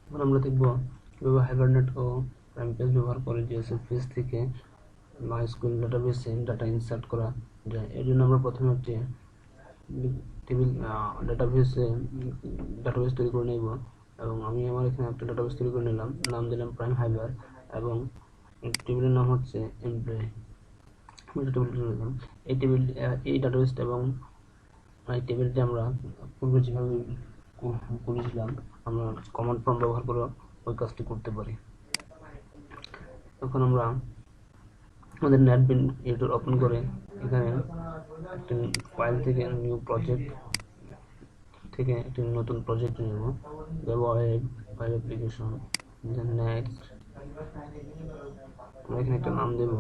এখন আমরা দেখব কিভাবে হাইবারনেট ও প্রাইম পেজ ব্যবহার করে জিএসএফ পেজ থেকে মাইস্কুল ডাটাবেসে ডাটা ইনসার্ট করা যায়। এর জন্য আমরা প্রথমে একটি টেবিল ডাটাবেস তৈরি করে নেব, এবং আমি আমার এখানে একটা ডাটাবেস তৈরি করে নিলাম, নাম দিলাম প্রাইম হাইবার, এবং টেবিলের নাম হচ্ছে এমপ্লয়ি। এই ডাটাবেসটা এবং এই টেবিলটি আমরা পূর্বে যেভাবে করেছিলাম, আমরা কমান্ড প্রম্পট ব্যবহার করে ওই কাজটি করতে পারি। এখন আমরা আমাদের নেটবিন এডিটর ওপেন করে এখানে একটি ফাইল থেকে নিউ প্রজেক্ট থেকে একটি নতুন প্রজেক্ট নেব, ওয়েব অ্যাপ্লিকেশন, দেন নেক্সট। আমরা এখানে একটা নাম দেব,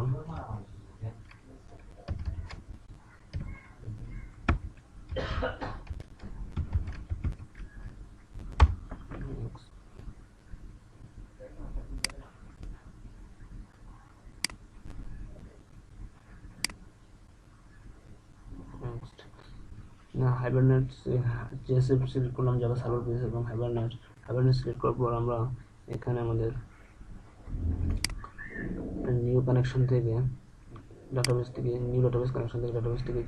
হাইবারনেট জিএসএফ সিলেক্ট করলাম, জাভা সার্ভার পেজ এবং হাইবারনেট সিলেক্ট করার পর আমরা এখানে আমাদের নিউ কানেকশন থেকে ডাটাবেস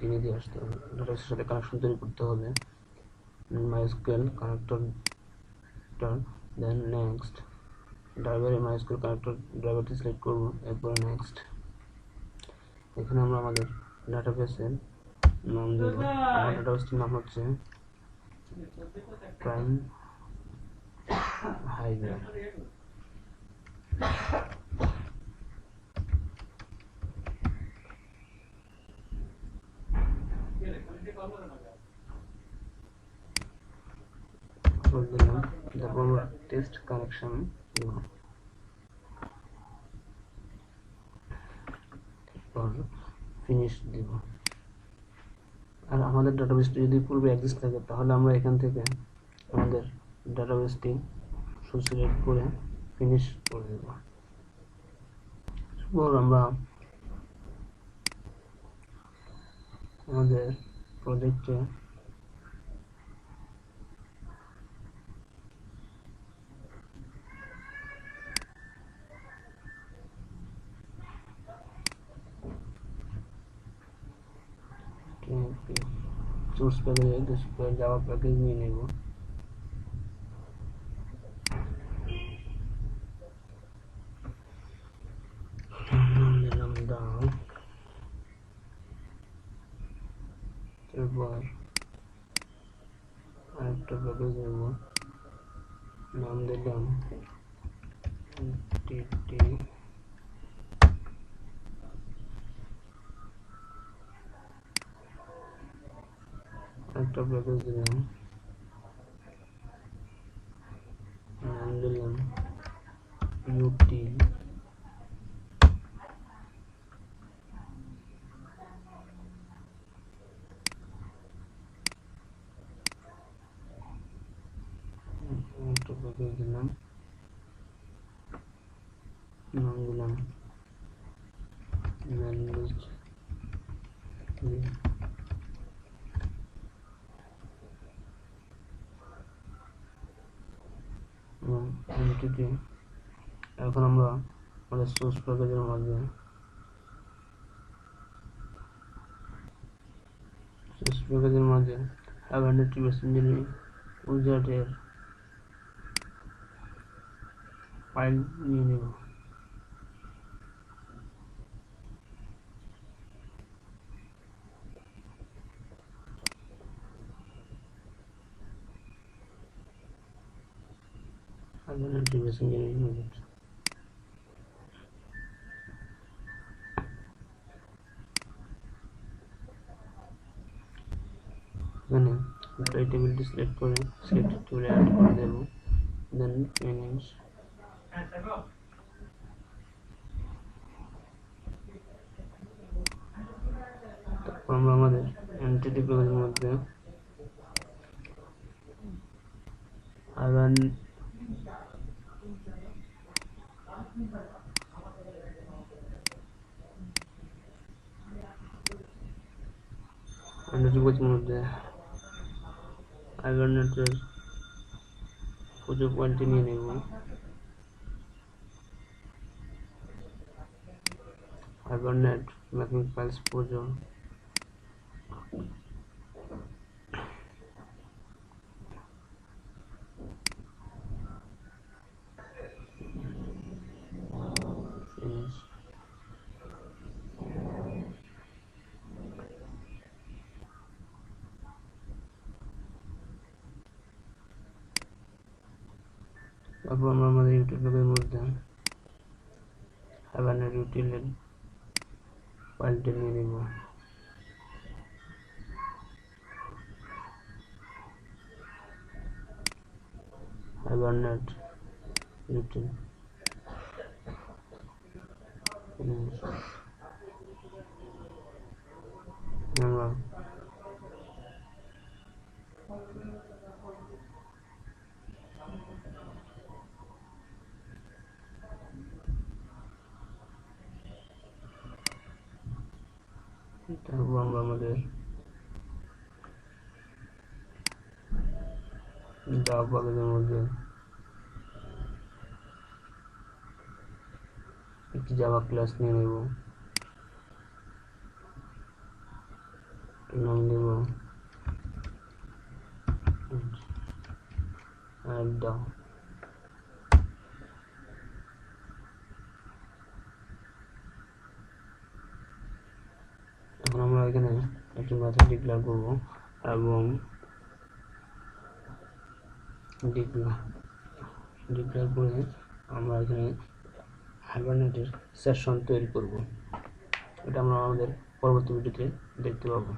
কিনে দিয়ে আসতে হবে। ডাটাবেসের সাথে কানেকশন তৈরি করতে হবে, MySQL কানেক্টর, দেন নেক্সট। ড্রাইভারে MySQL কানেক্টর ড্রাইভারটি সিলেক্ট করব, এরপরে নেক্সট। এখানে আমরা আমাদের ডাটাবেসের নাম দেব। আমার ডাটাবেসটির নাম হচ্ছে প্রাইম হাইবার। দিলাম, তারপর আমরা টেস্ট কানেকশন দেব, ফিনিশ দেব। আর আমাদের ডাটাবেসটি যদি পূর্বে এক্সিস্ট থাকে, তাহলে আমরা এখান থেকে আমাদের ডাটাবেসটি সিলেক্ট করে ফিনিশ করে দেব। তারপর আমরা আমাদের প্রজেক্টে সোর্স প্যাকেজে জাভা প্যাকেজ নিয়ে নেব। দিলাম দাও, এরপর আরেকটা প্যাকেজ নেব, নাম দিলাম টিটি, একটা প্যাকেজ দিলাম, নাম দিলাম ইউটিল, একটা প্যাকেজ দিলাম, নাম দিলাম ল্যাঙ্গুয়েজ, এন্টিটি। এখন আমরা আমাদের সোর্স প্যাকেজের মাঝে হাইবারনেট ইঞ্জিনিয়ারিং উইজার্ডের ফাইল নিয়ে নেব। হাইবারনেট ইঞ্জিনিয়ারিং উইজার্ড, এখানে এই টেবিলটি সিলেক্ট করে সিলেক্ট টুলে অ্যাড করে দেব, দেন ফিনিশ। তারপর আমরা আমাদের এন্টিটি প্যাকেজের মধ্যে হাইবারনেট মধ্যে হাইবারনেটের পুজো পয়েন্টটি নিয়ে নেব। হাইবারনেট মেকিং ফাইলস পুজো finish তারপর আমরা আমাদের ইউটিউবের মধ্যে হাইবারনেট ইউটিলের ফাইলটি নিয়ে নেব। হাইবারনেট ইউটিল আমরা তারপর আমরা আমাদের জাভা প্যাকেজের মধ্যে একটি জাভা ক্লাস নিয়ে নেব, নাম দেব অ্যাডা। এখন আমরা এখানে একটি মেথড ডিক্লেয়ার করব এবং ডিক্লেয়ার করে আমরা এখানে হাইবারনেটের সেশন তৈরি করব। এটা আমরা আমাদের পরবর্তী ভিডিওতে দেখতে পাবো।